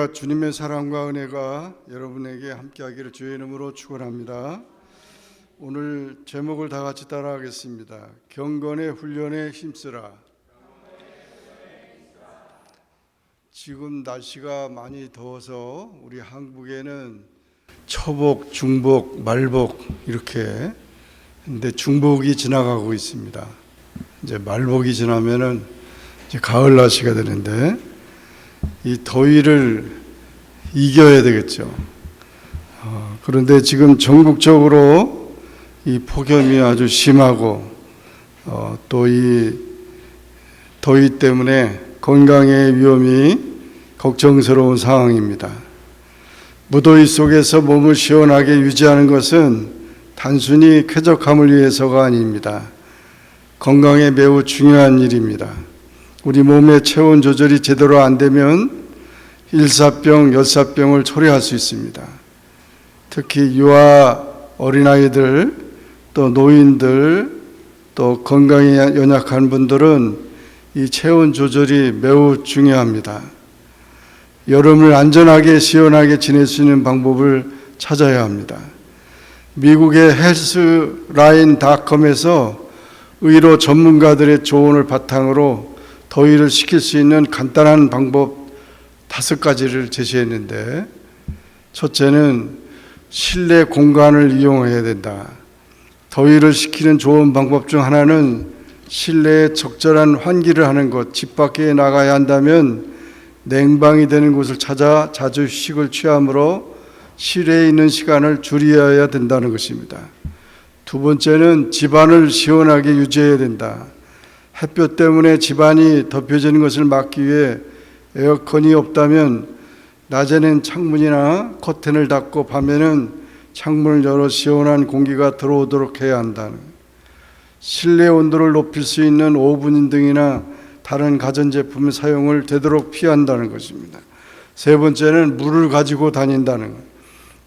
주님의 사랑과 은혜가 여러분에게 함께하기를 주의 이름으로 축원합니다. 오늘 제목을 다 같이 따라하겠습니다. 경건의 훈련에 힘쓰라. 지금 날씨가 많이 더워서 우리 한국에는 초복, 중복, 말복 이렇게 근데 중복이 지나가고 있습니다. 이제 말복이 지나면은 이제 가을 날씨가 되는데 이 더위를 이겨야 되겠죠. 그런데 지금 전국적으로 이 폭염이 아주 심하고 또 이 더위 때문에 건강의 위험이 걱정스러운 상황입니다. 무더위 속에서 몸을 시원하게 유지하는 것은 단순히 쾌적함을 위해서가 아닙니다. 건강에 매우 중요한 일입니다. 우리 몸의 체온 조절이 제대로 안 되면 일사병, 열사병을 초래할 수 있습니다. 특히 유아 어린아이들, 또 노인들, 또 건강이 연약한 분들은 이 체온 조절이 매우 중요합니다. 여름을 안전하게 시원하게 지낼 수 있는 방법을 찾아야 합니다. 미국의 헬스라인.com에서 의료 전문가들의 조언을 바탕으로 더위를 식힐 수 있는 간단한 방법 5가지를 제시했는데, 첫째는 실내 공간을 이용해야 된다. 더위를 식히는 좋은 방법 중 하나는 실내에 적절한 환기를 하는 것. 집 밖에 나가야 한다면 냉방이 되는 곳을 찾아 자주 휴식을 취함으로 실내에 있는 시간을 줄여야 된다는 것입니다. 두 번째는 집안을 시원하게 유지해야 된다. 햇볕 때문에 집안이 덮여지는 것을 막기 위해 에어컨이 없다면 낮에는 창문이나 커튼을 닫고 밤에는 창문을 열어 시원한 공기가 들어오도록 해야 한다는, 실내 온도를 높일 수 있는 오븐 등이나 다른 가전제품 사용을 되도록 피한다는 것입니다. 세 번째는 물을 가지고 다닌다는 것.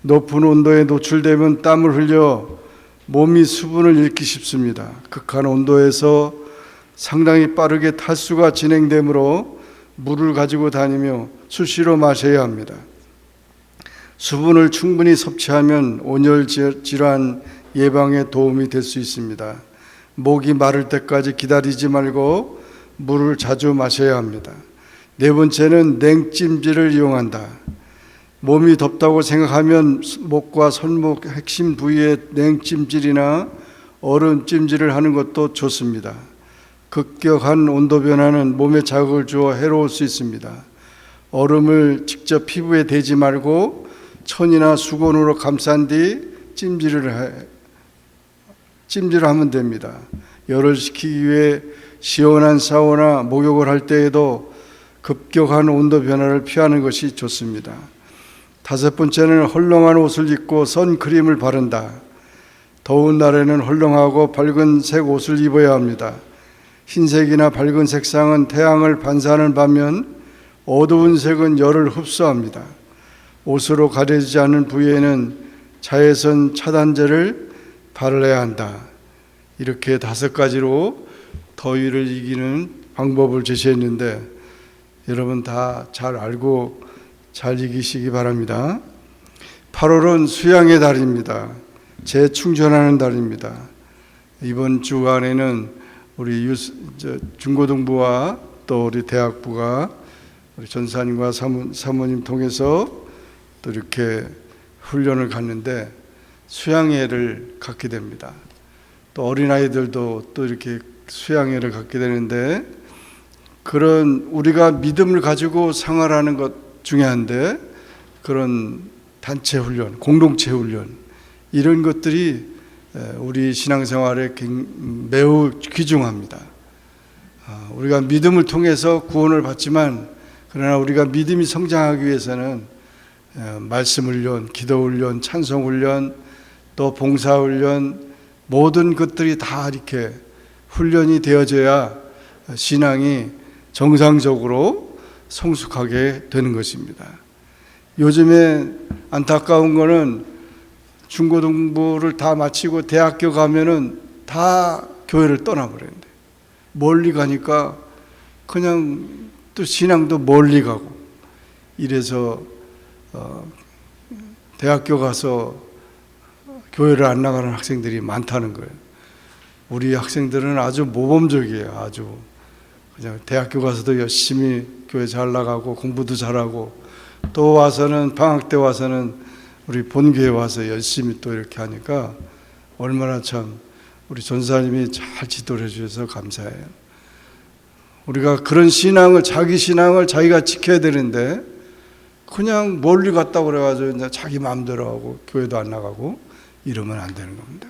높은 온도에 노출되면 땀을 흘려 몸이 수분을 잃기 쉽습니다. 극한 온도에서 상당히 빠르게 탈수가 진행되므로 물을 가지고 다니며 수시로 마셔야 합니다. 수분을 충분히 섭취하면 온열 질환 예방에 도움이 될 수 있습니다. 목이 마를 때까지 기다리지 말고 물을 자주 마셔야 합니다. 네 번째는 냉찜질을 이용한다. 몸이 덥다고 생각하면 목과 손목 핵심 부위에 냉찜질이나 얼음찜질을 하는 것도 좋습니다. 급격한 온도 변화는 몸에 자극을 주어 해로울 수 있습니다. 얼음을 직접 피부에 대지 말고 천이나 수건으로 감싼 뒤 찜질을 하면 됩니다. 열을 식히기 위해 시원한 샤워나 목욕을 할 때에도 급격한 온도 변화를 피하는 것이 좋습니다. 다섯 번째는 헐렁한 옷을 입고 선크림을 바른다. 더운 날에는 헐렁하고 밝은 색 옷을 입어야 합니다. 흰색이나 밝은 색상은 태양을 반사하는 반면 어두운 색은 열을 흡수합니다. 옷으로 가려지지 않는 부위에는 자외선 차단제를 바르야 한다. 이렇게 5가지로 더위를 이기는 방법을 제시했는데 여러분 다 잘 알고 잘 이기시기 바랍니다. 8월은 수양의 달입니다. 재충전하는 달입니다. 이번 주간에는 우리 중고등부와 또 우리 대학부가 우리 전사님과 사모님 통해서 또 이렇게 훈련을 갖는데 수양회를 갖게 됩니다. 또 어린아이들도 또 이렇게 수양회를 갖게 되는데, 그런 우리가 믿음을 가지고 생활하는 것 중요한데 그런 단체 훈련, 공동체 훈련 이런 것들이 우리 신앙생활에 매우 귀중합니다. 우리가 믿음을 통해서 구원을 받지만 그러나 우리가 믿음이 성장하기 위해서는 말씀 훈련, 기도 훈련, 찬송 훈련, 또 봉사 훈련 모든 것들이 다 이렇게 훈련이 되어져야 신앙이 정상적으로 성숙하게 되는 것입니다. 요즘에 안타까운 거는 중고등부를 다 마치고 대학교 가면은 다 교회를 떠나버렸는데, 멀리 가니까 그냥 또 신앙도 멀리 가고 이래서 대학교 가서 교회를 안 나가는 학생들이 많다는 거예요. 우리 학생들은 아주 모범적이에요. 아주 그냥 대학교 가서도 열심히 교회 잘 나가고 공부도 잘하고, 또 와서는 방학 때 와서는 우리 본교회 와서 열심히 또 이렇게 하니까 얼마나 참 우리 전사님이 잘 지도를 해주셔서 감사해요. 우리가 그런 신앙을, 자기 신앙을 자기가 지켜야 되는데 그냥 멀리 갔다고 그래가지고 이제 자기 마음대로 하고 교회도 안 나가고 이러면 안 되는 겁니다.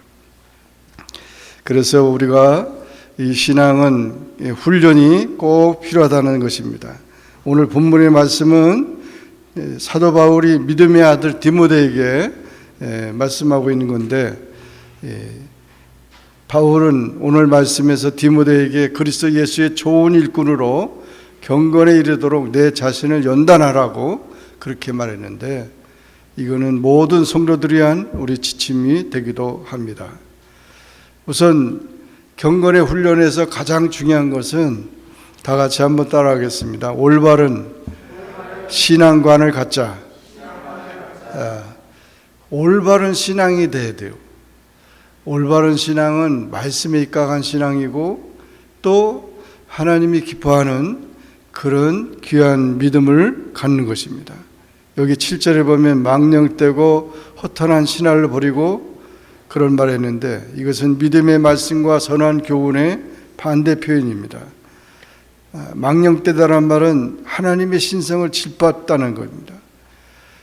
그래서 우리가 이 신앙은 훈련이 꼭 필요하다는 것입니다. 오늘 본문의 말씀은 사도 바울이 믿음의 아들 디모데에게 말씀하고 있는 건데, 바울은 오늘 말씀에서 디모데에게 그리스도 예수의 좋은 일꾼으로 경건에 이르도록 내 자신을 연단하라고 그렇게 말했는데, 이거는 모든 성도들이 한 우리 지침이 되기도 합니다. 우선 경건의 훈련에서 가장 중요한 것은 다 같이 한번 따라하겠습니다. 올바른 신앙관을 갖자. 올바른 신앙이 돼야 돼요. 올바른 신앙은 말씀에 입각한 신앙이고, 또 하나님이 기뻐하는 그런 귀한 믿음을 갖는 것입니다. 여기 7절에 보면 망령되고 허탄한 신화를 버리고 그런 말을 했는데, 이것은 믿음의 말씀과 선한 교훈의 반대 표현입니다. 망령되다란 말은 하나님의 신성을 질봤다는 겁니다.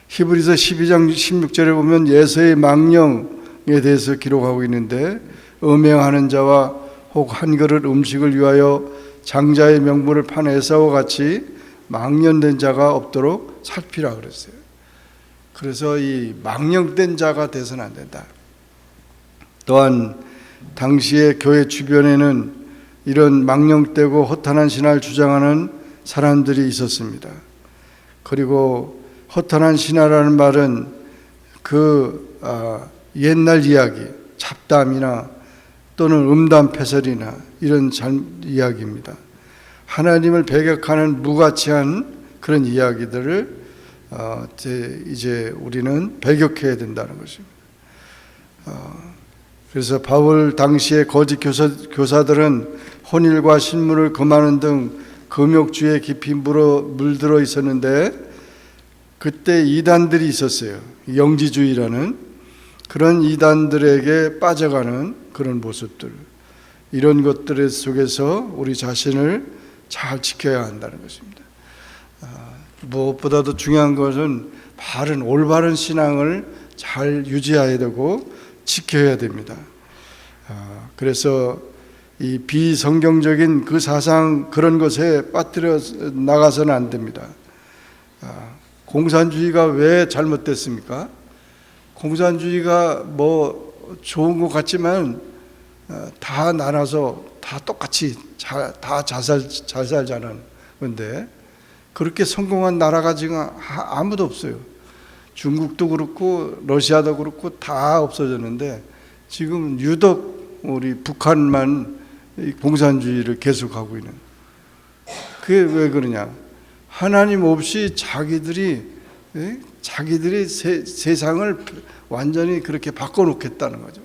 히브리서 12장 16절에 보면 예서의 망령에 대해서 기록하고 있는데, 음행하는 자와 혹 한 그릇 음식을 위하여 장자의 명분을 판 에사와 같이 망령된 자가 없도록 살피라 그랬어요. 그래서 이 망령된 자가 돼서는 안 된다. 또한 당시에 교회 주변에는 이런 망령되고 허탄한 신화를 주장하는 사람들이 있었습니다. 그리고 허탄한 신화라는 말은 옛날 이야기, 잡담이나 또는 음담패설이나 이런 이야기입니다. 하나님을 배격하는 무가치한 그런 이야기들을 이제 우리는 배격해야 된다는 것입니다. 그래서 바울 당시의 거짓 교사들은 혼일과 신문을 금하는 등 금욕주에 깊이 물들어 있었는데, 그때 이단들이 있었어요. 영지주의라는 그런 이단들에게 빠져가는 그런 모습들, 이런 것들 속에서 우리 자신을 잘 지켜야 한다는 것입니다. 무엇보다도 중요한 것은 바른 올바른 신앙을 잘 유지해야 되고 지켜야 됩니다. 그래서 이 비성경적인 그 사상, 그런 것에 빠뜨려 나가서는 안 됩니다. 공산주의가 왜 잘못됐습니까? 공산주의가 뭐 좋은 것 같지만 다 나눠서 다 똑같이 다 잘 살자는 건데, 그렇게 성공한 나라가 지금 아무도 없어요. 중국도 그렇고 러시아도 그렇고 다 없어졌는데, 지금 유독 우리 북한만 공산주의를 계속하고 있는. 그게 왜 그러냐? 하나님 없이 자기들이 세상을 완전히 그렇게 바꿔놓겠다는 거죠.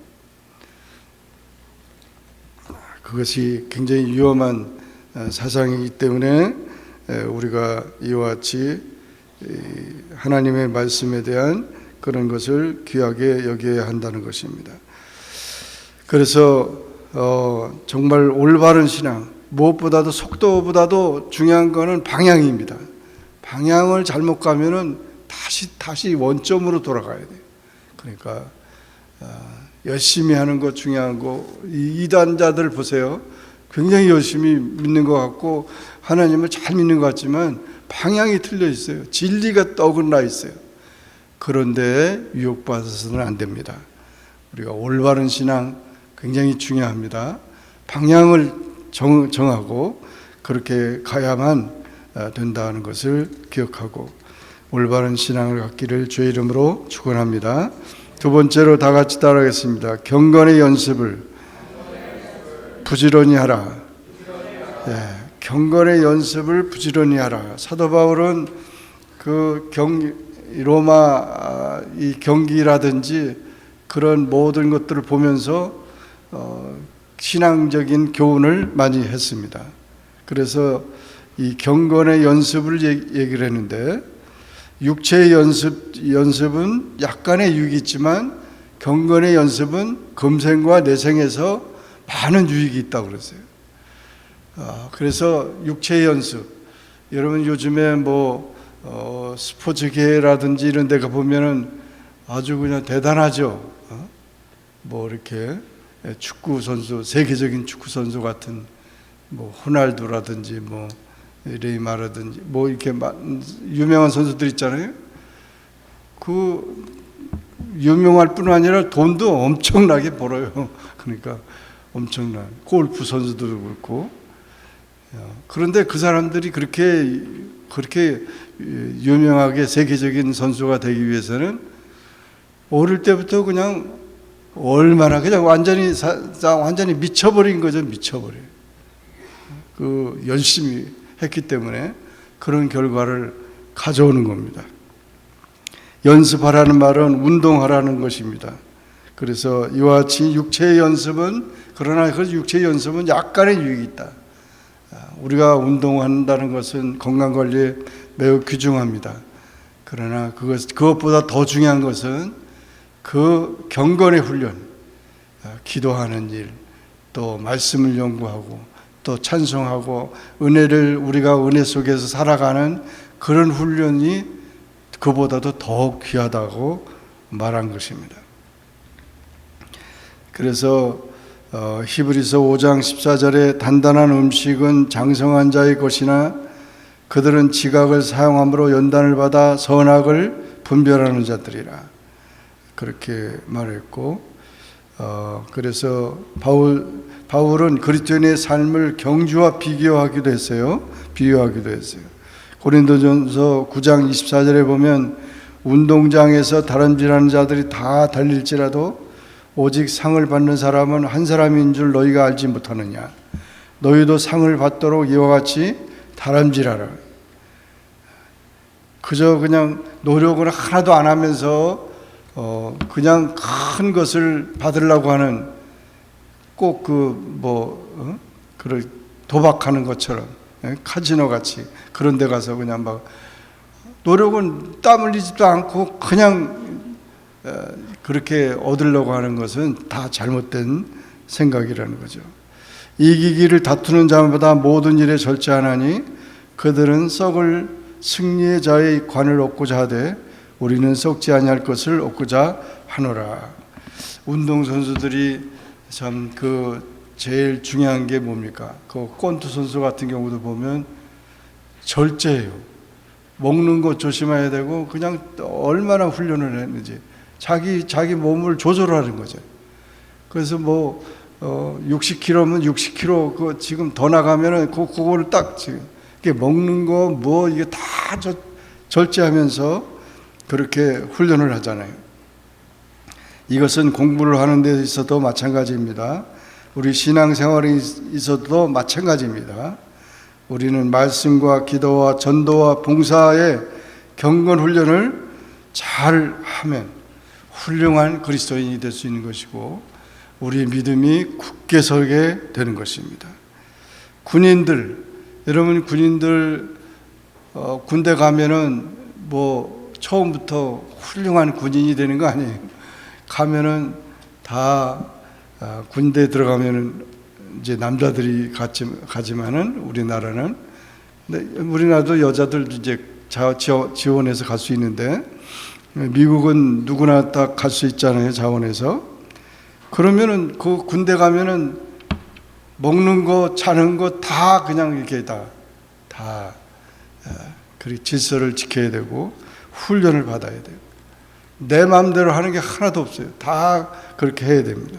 그것이 굉장히 위험한 사상이기 때문에 우리가 이와 같이 하나님의 말씀에 대한 그런 것을 귀하게 여겨야 한다는 것입니다. 그래서 정말 올바른 신앙, 무엇보다도 속도보다도 중요한 것은 방향입니다. 방향을 잘못 가면은 다시 원점으로 돌아가야 돼요. 그러니까 열심히 하는 것 중요한 거. 이단자들 보세요. 굉장히 열심히 믿는 것 같고 하나님을 잘 믿는 것 같지만 방향이 틀려 있어요. 진리가 어긋나 있어요. 그런데 유혹받아서는 안 됩니다. 우리가 올바른 신앙 굉장히 중요합니다. 방향을 정하고 그렇게 가야만 된다는 것을 기억하고 올바른 신앙을 갖기를 주의 이름으로 축원합니다. 두 번째로 다 같이 따라하겠습니다. 경건의 연습을 부지런히 하라. 경건의 연습을 부지런히 하라. 사도 바울은 그 로마 이 경기라든지 그런 모든 것들을 보면서 신앙적인 교훈을 많이 했습니다. 그래서 이 경건의 연습을 얘기를 했는데, 육체의 연습은 약간의 유익이 있지만 경건의 연습은 금생과 내생에서 많은 유익이 있다고 그랬어요. 그래서 육체의 연습, 여러분 요즘에 스포츠계라든지 이런 데 가보면은 아주 그냥 대단하죠. 이렇게 축구 선수, 세계적인 축구 선수 같은 호날두라든지 레이마라든지 이렇게 유명한 선수들 있잖아요. 그 유명할 뿐 아니라 돈도 엄청나게 벌어요. 그러니까 엄청난 골프 선수들도 그렇고. 그런데 그 사람들이 그렇게 유명하게 세계적인 선수가 되기 위해서는 어릴 때부터 그냥 얼마나 그냥 완전히 미쳐버린 거죠. 미쳐버려. 열심히 했기 때문에 그런 결과를 가져오는 겁니다. 연습하라는 말은 운동하라는 것입니다. 그래서 이와 같이 육체의 연습은, 그러나 그 육체의 연습은 약간의 유익이 있다. 우리가 운동한다는 것은 건강관리에 매우 귀중합니다. 그러나 그것보다 더 중요한 것은 그 경건의 훈련, 기도하는 일, 또 말씀을 연구하고 또 찬송하고 우리가 은혜 속에서 살아가는 그런 훈련이 그보다도 더욱 귀하다고 말한 것입니다. 그래서 히브리서 5장 14절에 단단한 음식은 장성한 자의 것이나 그들은 지각을 사용함으로 연단을 받아 선악을 분별하는 자들이라, 그렇게 말했고, 그래서 바울은 그리스도인의 삶을 경주와 비교하기도 했어요. 고린도전서 9장 24절에 보면 운동장에서 다름질하는 자들이 다 달릴지라도 오직 상을 받는 사람은 한 사람인 줄 너희가 알지 못하느냐. 너희도 상을 받도록 이와 같이 다름질하라. 그저 그냥 노력을 하나도 안 하면서 그냥 큰 것을 받으려고 하는, 꼭 도박하는 것처럼, 카지노 같이 그런 데 가서 그냥 노력은 땀 흘리지도 않고 그냥 그렇게 얻으려고 하는 것은 다 잘못된 생각이라는 거죠. 이기기를 다투는 자마다 모든 일에 절제하나니 그들은 썩을 승리의 자의 관을 얻고자 하되 우리는 썩지 아니할 것을 얻고자 하노라. 운동선수들이 참 제일 중요한 게 뭡니까? 권투 선수 같은 경우도 보면 절제해요. 먹는 것 조심해야 되고, 그냥 얼마나 훈련을 했는지 자기 몸을 조절하는 거죠. 그래서 60kg면 60kg, 지금 더 나가면은 그거를 딱 지금 먹는 거 이게 다 절제하면서 그렇게 훈련을 하잖아요. 이것은 공부를 하는 데 있어도 마찬가지입니다. 우리 신앙생활에 있어도 마찬가지입니다. 우리는 말씀과 기도와 전도와 봉사의 경건 훈련을 잘 하면 훌륭한 그리스도인이 될 수 있는 것이고, 우리 믿음이 굳게 서게 되는 것입니다. 여러분 군인들 군대 가면은 처음부터 훌륭한 군인이 되는 거 아니에요. 가면은 다 군대 들어가면은 이제 남자들이 가지만은 우리나라도 여자들도 이제 지원해서 갈 수 있는데, 미국은 누구나 다 갈 수 있잖아요, 자원해서. 그러면은 그 군대 가면은 먹는 거, 자는 거 다 그냥 이렇게 그리고 질서를 지켜야 되고 훈련을 받아야 돼요. 내 마음대로 하는 게 하나도 없어요. 다 그렇게 해야 됩니다.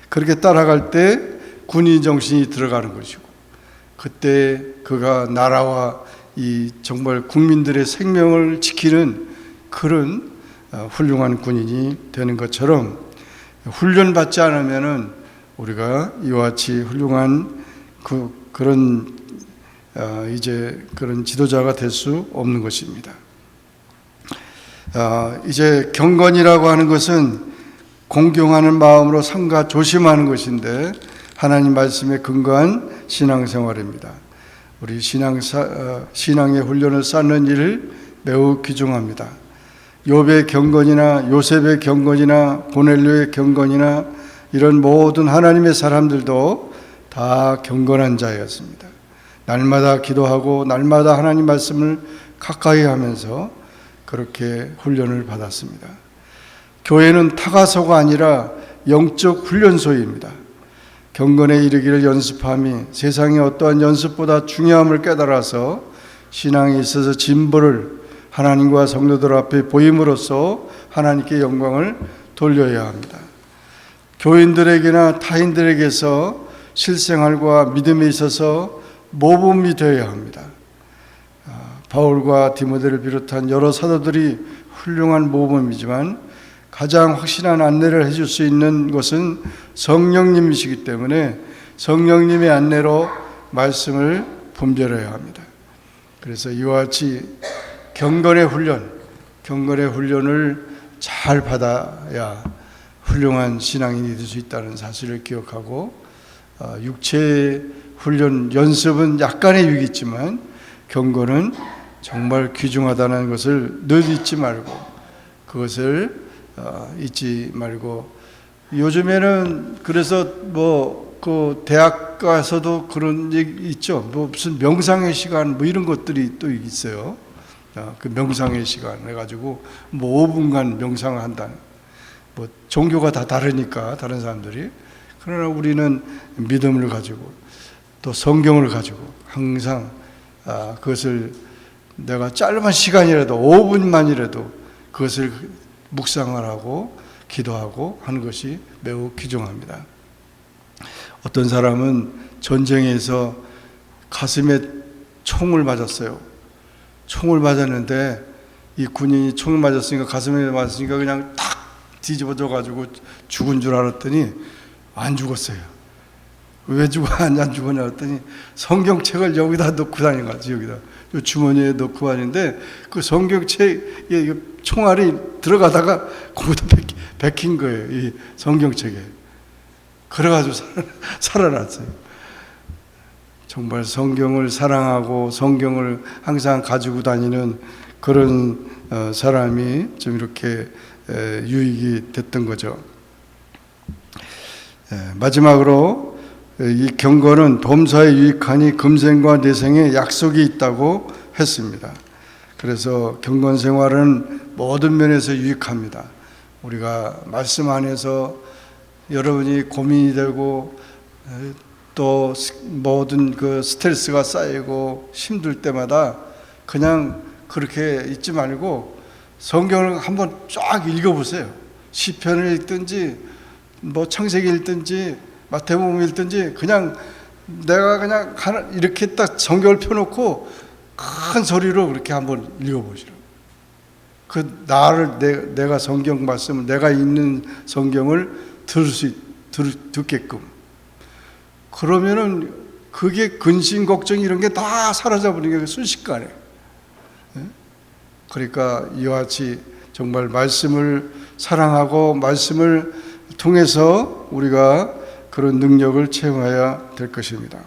그렇게 따라갈 때 군인 정신이 들어가는 것이고, 그때 그가 나라와 정말 국민들의 생명을 지키는 그런 훌륭한 군인이 되는 것처럼, 훈련받지 않으면은 우리가 이와 같이 훌륭한 그런 지도자가 될 수 없는 것입니다. 이제 경건이라고 하는 것은 공경하는 마음으로 삼가 조심하는 것인데 하나님 말씀에 근거한 신앙생활입니다. 우리 신앙의 훈련을 쌓는 일을 매우 귀중합니다. 욥의 경건이나 요셉의 경건이나 고넬료의 경건이나 이런 모든 하나님의 사람들도 다 경건한 자였습니다. 날마다 기도하고 날마다 하나님 말씀을 가까이 하면서 그렇게 훈련을 받았습니다. 교회는 타가소가 아니라 영적 훈련소입니다. 경건에 이르기를 연습함이 세상의 어떠한 연습보다 중요함을 깨달아서 신앙에 있어서 진보를 하나님과 성도들 앞에 보임으로써 하나님께 영광을 돌려야 합니다. 교인들에게나 타인들에게서 실생활과 믿음에 있어서 모범이 되어야 합니다. 바울과 디모데를 비롯한 여러 사도들이 훌륭한 모범이지만 가장 확실한 안내를 해줄 수 있는 것은 성령님이시기 때문에 성령님의 안내로 말씀을 분별해야 합니다. 그래서 이와 같이 경건의 훈련을 잘 받아야 훌륭한 신앙인이 될 수 있다는 사실을 기억하고 육체의 훈련, 연습은 약간의 유익이 있지만 경건은 정말 귀중하다는 것을 늘 잊지 말고 그것을 잊지 말고 요즘에는 그래서 그 대학 가서도 그런 얘기 있죠. 무슨 명상의 시간 이런 것들이 또 있어요. 그 명상의 시간 해가지고 5분간 명상을 한다는. 종교가 다 다르니까 다른 사람들이. 그러나 우리는 믿음을 가지고 또 성경을 가지고 항상 그것을 내가 짧은 시간이라도 5분만이라도 그것을 묵상을 하고 기도하고 하는 것이 매우 귀중합니다. 어떤 사람은 전쟁에서 가슴에 총을 맞았어요. 총을 맞았는데 이 군인이 총을 맞았으니까 가슴에 맞았으니까 그냥 탁 뒤집어져 가지고 죽은 줄 알았더니 안 죽었어요. 왜 안 죽었냐 했더니 성경책을 여기다 넣고 다닌 거지. 여기다 주머니에 넣고 다니는데 그 성경책에 총알이 들어가다가 거기다 베낀 거예요. 이 성경책에. 그래가지고 살아났어요. 정말 성경을 사랑하고 성경을 항상 가지고 다니는 그런 사람이 좀 이렇게 유익이 됐던 거죠. 마지막으로 이 경건은 범사에 유익하니 금생과 내생에 약속이 있다고 했습니다. 그래서 경건 생활은 모든 면에서 유익합니다. 우리가 말씀 안에서 여러분이 고민이 되고 또 모든 그 스트레스가 쌓이고 힘들 때마다 그냥 그렇게 있지 말고 성경을 한번 쫙 읽어보세요. 시편을 읽든지 창세기 읽든지 마태복음 읽든지 그냥 내가 그냥 이렇게 딱 성경을 펴놓고 큰 소리로 그렇게 한번 읽어보시라고. 그 내가 성경 말씀을 내가 읽는 성경을 듣게끔. 그러면은 그게 근심 걱정 이런 게 다 사라져버리는 게 순식간에. 그러니까 이와 같이 정말 말씀을 사랑하고 말씀을 통해서 우리가 그런 능력을 체험해야 될 것입니다.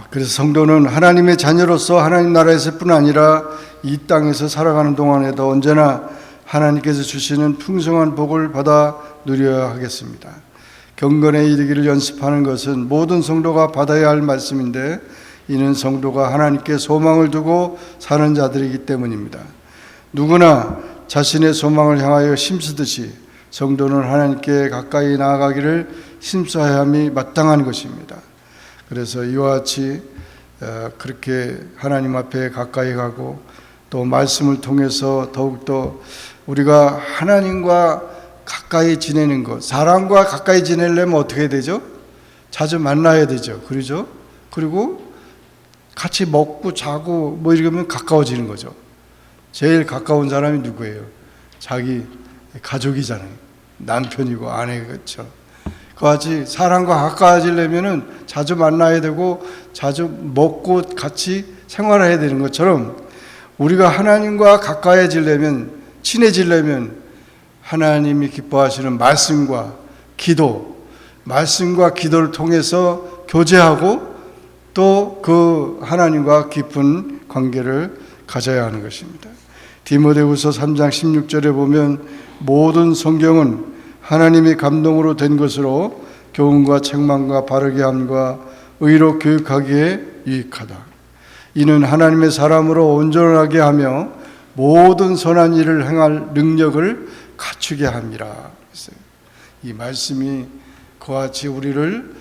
그래서 성도는 하나님의 자녀로서 하나님 나라에서뿐 아니라 이 땅에서 살아가는 동안에도 언제나 하나님께서 주시는 풍성한 복을 받아 누려야 하겠습니다. 경건에 이르기를 연습하는 것은 모든 성도가 받아야 할 말씀인데 이는 성도가 하나님께 소망을 두고 사는 자들이기 때문입니다. 누구나 자신의 소망을 향하여 힘쓰듯이 성도는 하나님께 가까이 나아가기를 힘써야 함이 마땅한 것입니다. 그래서 이와 같이 그렇게 하나님 앞에 가까이 가고 또 말씀을 통해서 더욱더 우리가 하나님과 가까이 지내는 것, 사람과 가까이 지내려면 어떻게 해야 되죠? 자주 만나야 되죠. 그러죠? 그리고 같이 먹고 자고 이러면 가까워지는 거죠. 제일 가까운 사람이 누구예요? 자기 가족이잖아요. 남편이고 아내겠죠. 그같이 사람과 가까워지려면은 자주 만나야 되고 자주 먹고 같이 생활해야 되는 것처럼 우리가 하나님과 가까워지려면, 친해지려면 하나님이 기뻐하시는 말씀과 기도를 통해서 교제하고 또 그 하나님과 깊은 관계를 가져야 하는 것입니다. 디모데후서 3장 16절에 보면 모든 성경은 하나님의 감동으로 된 것으로 교훈과 책망과 바르게 함과 의로 교육하기에 유익하다. 이는 하나님의 사람으로 온전하게 하며 모든 선한 일을 행할 능력을 갖추게 함이라. 이 말씀이 그와 같이 우리를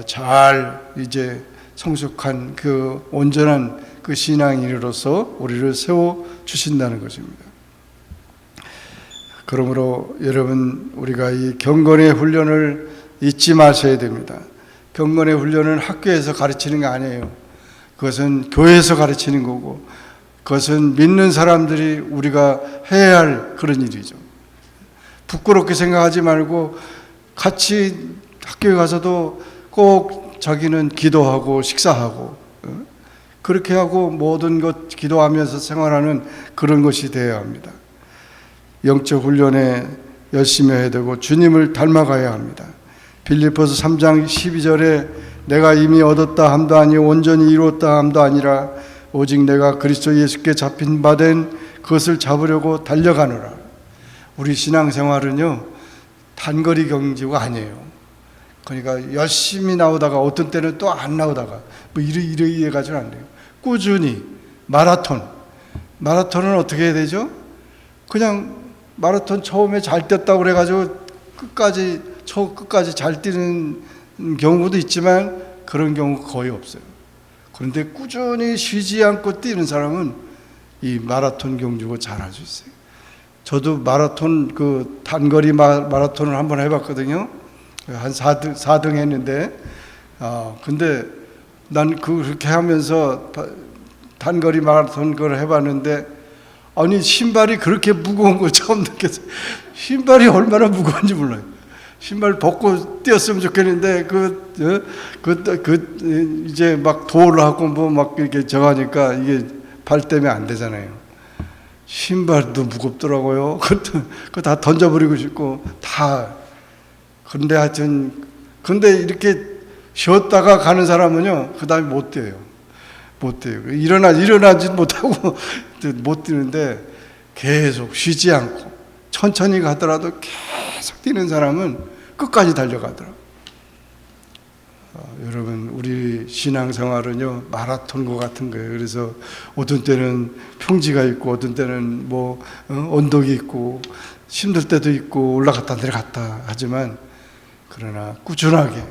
잘 이제 성숙한 그 온전한 그 신앙인으로서 우리를 세워 주신다는 것입니다. 그러므로 여러분, 우리가 이 경건의 훈련을 잊지 마셔야 됩니다. 경건의 훈련은 학교에서 가르치는 게 아니에요. 그것은 교회에서 가르치는 거고, 그것은 믿는 사람들이 우리가 해야 할 그런 일이죠. 부끄럽게 생각하지 말고 같이 학교에 가서도 꼭 자기는 기도하고 식사하고 그렇게 하고 모든 것 기도하면서 생활하는 그런 것이 되어야 합니다. 영적 훈련에 열심히 해야 되고 주님을 닮아가야 합니다. 빌립보서 3장 12절에 내가 이미 얻었다 함도 아니 온전히 이루었다 함도 아니라 오직 내가 그리스도 예수께 잡힌 바 된 그것을 잡으려고 달려가노라. 우리 신앙생활은요, 단거리 경주가 아니에요. 그러니까 열심히 나오다가 어떤 때는 또 안 나오다가 뭐 이래 가지고 안 돼요. 꾸준히 마라톤은 어떻게 해야 되죠? 그냥 마라톤 처음에 잘 뛰었다고 그래가지고 끝까지 잘 뛰는 경우도 있지만 그런 경우가 거의 없어요. 그런데 꾸준히 쉬지 않고 뛰는 사람은 이 마라톤 경주고 잘할 수 있어요. 저도 마라톤 그 단거리 마라톤을 한번 해봤거든요. 한 4등 했는데, 근데 난 그렇게 하면서 단거리 마라톤 그걸 해봤는데, 아니 신발이 그렇게 무거운 걸 처음 느꼈어요. 신발이 얼마나 무거운지 몰라요. 신발 벗고 뛰었으면 좋겠는데 이제 막 도우하고 뭐 막 이렇게 저하니까 이게 발 때문에 안 되잖아요. 신발도 무겁더라고요. 그거 다 던져버리고 싶고 다. 그런데 하여튼 이렇게 쉬었다가 가는 사람은요, 그 다음에 못 뛰어요. 일어나지 못하고 못 뛰는데 계속 쉬지 않고 천천히 가더라도 계속 뛰는 사람은 끝까지 달려가더라고요. 여러분, 우리 신앙생활은요, 마라톤과 같은 거예요. 그래서 어떤 때는 평지가 있고 어떤 때는 뭐 언덕이 있고 힘들 때도 있고 올라갔다 내려갔다 하지만, 그러나 꾸준하게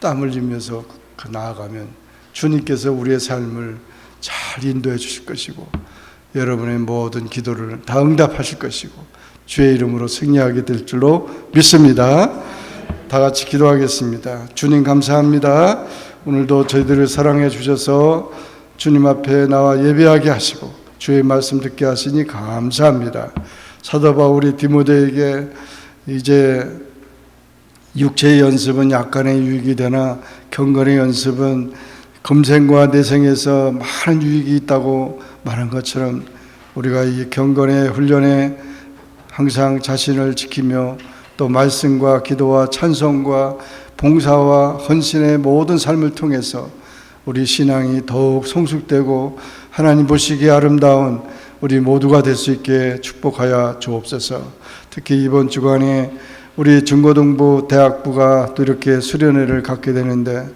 땀 흘리면서 나아가면 주님께서 우리의 삶을 잘 인도해 주실 것이고 여러분의 모든 기도를 다 응답하실 것이고 주의 이름으로 승리하게 될 줄로 믿습니다. 다 같이 기도하겠습니다. 주님 감사합니다. 오늘도 저희들을 사랑해 주셔서 주님 앞에 나와 예배하게 하시고 주의 말씀 듣게 하시니 감사합니다. 사도 바울이 디모데에게 이제 육체의 연습은 약간의 유익이 되나 경건의 연습은 금생과 내생에서 많은 유익이 있다고 말한 것처럼 우리가 이 경건의 훈련에 항상 자신을 지키며 또 말씀과 기도와 찬송과 봉사와 헌신의 모든 삶을 통해서 우리 신앙이 더욱 성숙되고 하나님 보시기에 아름다운 우리 모두가 될 수 있게 축복하여 주옵소서. 특히 이번 주간에 우리 중고등부 대학부가 또 이렇게 수련회를 갖게 되는데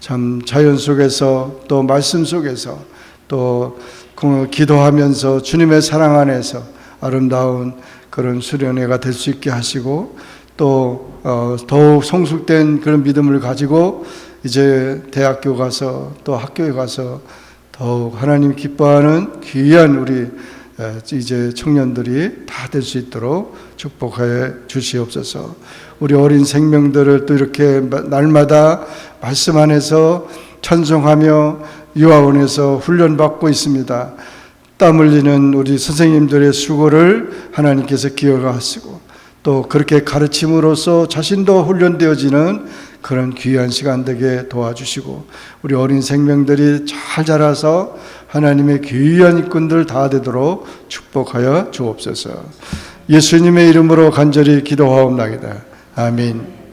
참 자연 속에서 또 말씀 속에서 또 기도하면서 주님의 사랑 안에서 아름다운 그런 수련회가 될 수 있게 하시고 또 더욱 성숙된 그런 믿음을 가지고 이제 대학교 가서 또 학교에 가서 더욱 하나님 기뻐하는 귀한 우리 이제 청년들이 다 될 수 있도록 축복해 주시옵소서. 우리 어린 생명들을 또 이렇게 날마다 말씀 안에서 찬송하며 유아원에서 훈련받고 있습니다. 땀 흘리는 우리 선생님들의 수고를 하나님께서 기억하시고 또 그렇게 가르침으로써 자신도 훈련되어지는 그런 귀한 시간 되게 도와주시고 우리 어린 생명들이 잘 자라서 하나님의 귀한 일꾼들 다 되도록 축복하여 주옵소서. 예수님의 이름으로 간절히 기도하옵나이다. 아멘.